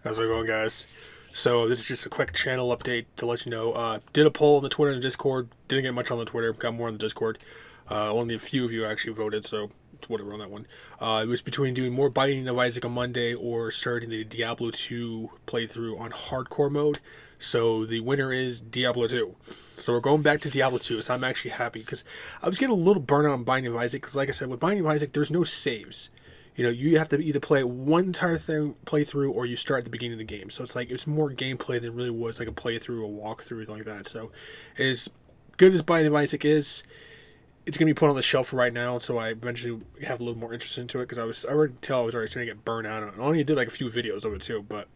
How's it going, guys? So this is just a quick channel update to let you know. Did a poll on the Twitter and the Discord. Didn't get much on the Twitter. Got more on the Discord. Only a few of you actually voted, so it's whatever on that one. It was between doing more Binding of Isaac on Monday or starting the Diablo 2 playthrough on hardcore mode. So the winner is Diablo 2. So we're going back to Diablo 2. So I'm actually happy because I was getting a little burnt on Binding of Isaac because, like I said, with Binding of Isaac, there's no saves. You know, you have to either play one entire thing playthrough or you start at the beginning of the game. So it's like it's more gameplay than really was like a playthrough or walkthrough or something like that. So as good as Binding of Isaac is, it's gonna be put on the shelf right now. So I eventually have a little more interest into it because I already tell I was already starting to get burned out on it. I only did like a few videos of it too, but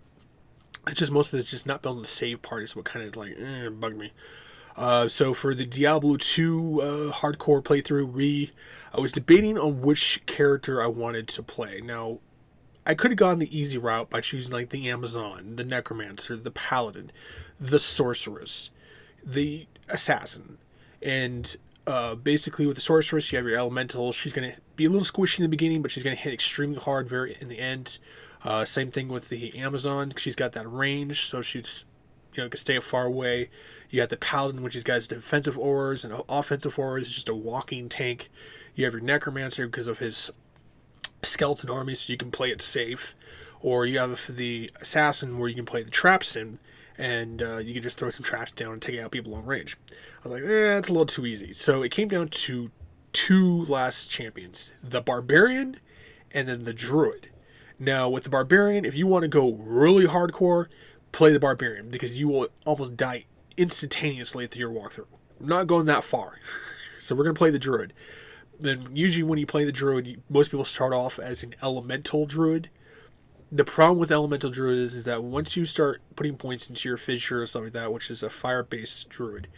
it's just most of it's just not building the save part is what kind of like bugged me. So for the Diablo 2 hardcore playthrough, I was debating on which character I wanted to play. Now, I could have gone the easy route by choosing like the Amazon, the Necromancer, the Paladin, the Sorceress, the Assassin, and basically with the Sorceress, you have your Elemental. She's gonna be a little squishy in the beginning, but she's gonna hit extremely hard very in the end. Same thing with the Amazon. She's got that range, so she's can stay far away. You got the Paladin, which has got defensive auras and offensive auras, just a walking tank. You have your Necromancer because of his skeleton army, so you can play it safe. Or you have the Assassin, where you can play the traps in, and you can just throw some traps down and take out people long range. I was like, it's a little too easy. So it came down to two last champions: the Barbarian and then the Druid. Now, with the Barbarian, if you want to go really hardcore, play the Barbarian because you will almost die instantaneously through your walkthrough. I'm not going that far. So we're going to play the Druid. Then usually when you play the Druid, most people start off as an Elemental Druid. The problem with Elemental Druid is that once you start putting points into your Fissure or something like that, which is a fire-based Druid,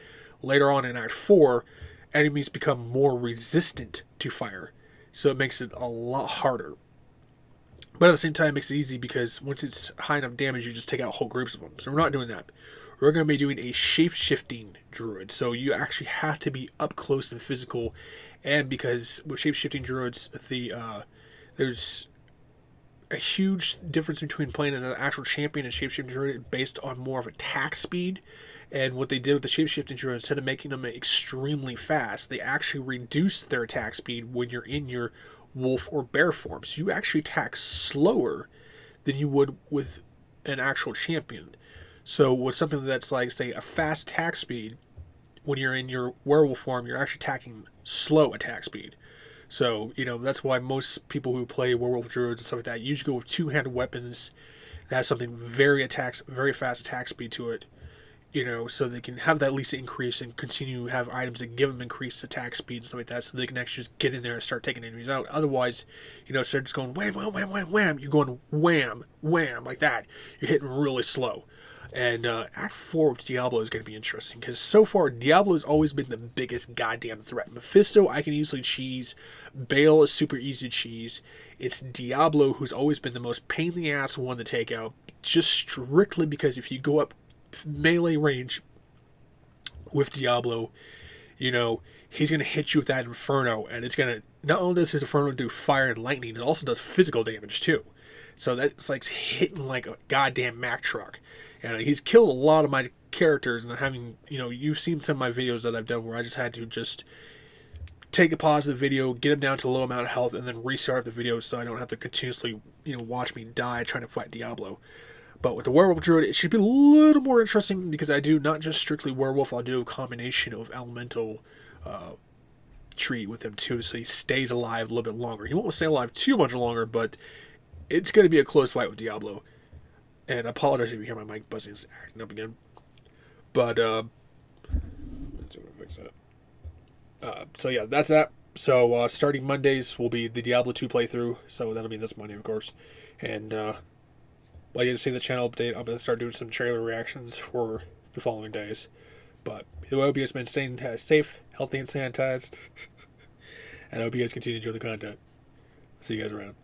later on in Act 4, enemies become more resistant to fire. So it makes it a lot harder. But at the same time, it makes it easy because once it's high enough damage, you just take out whole groups of them. So we're not doing that. We're going to be doing a shape-shifting druid. So you actually have to be up close and physical. And because with shape-shifting druids, there's a huge difference between playing an actual champion and shape-shifting druid based on more of attack speed. And what they did with the shape-shifting druid, instead of making them extremely fast, they actually reduced their attack speed when you're in your wolf or bear forms. You actually attack slower than you would with an actual champion. So with something that's like, say, a fast attack speed, when you're in your werewolf form, you're actually attacking slow attack speed. So, that's why most people who play werewolf druids and stuff like that usually go with two-handed weapons that have something very fast attack speed to it. So they can have that at least increase and continue to have items that give them increased attack speed and stuff like that, so they can actually just get in there and start taking enemies out. Otherwise, instead of just going wham, wham, wham, wham, wham, you're going wham, wham, like that. You're hitting really slow. And Act 4 of Diablo is going to be interesting, because so far, Diablo has always been the biggest goddamn threat. Mephisto, I can easily cheese. Baal is super easy to cheese. It's Diablo who's always been the most pain in the ass one to take out, just strictly because if you go up melee range with Diablo, he's going to hit you with that Inferno, and it's going to, not only does his Inferno do fire and lightning, it also does physical damage too. So that's like hitting like a goddamn Mack truck. And he's killed a lot of my characters, and having, you've seen some of my videos that I've done where I just had to just take a pause of the video, get him down to a low amount of health, and then restart the video so I don't have to continuously, watch me die trying to fight Diablo. But with the Werewolf Druid, it should be a little more interesting because I do not just strictly Werewolf, I'll do a combination of Elemental tree with him too, so he stays alive a little bit longer. He won't stay alive too much longer, but it's going to be a close fight with Diablo. And I apologize if you hear my mic buzzing, it's acting up again. But, let's see if I fix that. So yeah, that's that. So starting Mondays will be the Diablo 2 playthrough, so that'll be this Monday, of course. And, like you see the channel update, I'm going to start doing some trailer reactions for the following days. But I hope you guys been staying safe, healthy, and sanitized. And I hope you guys continue to enjoy the content. See you guys around.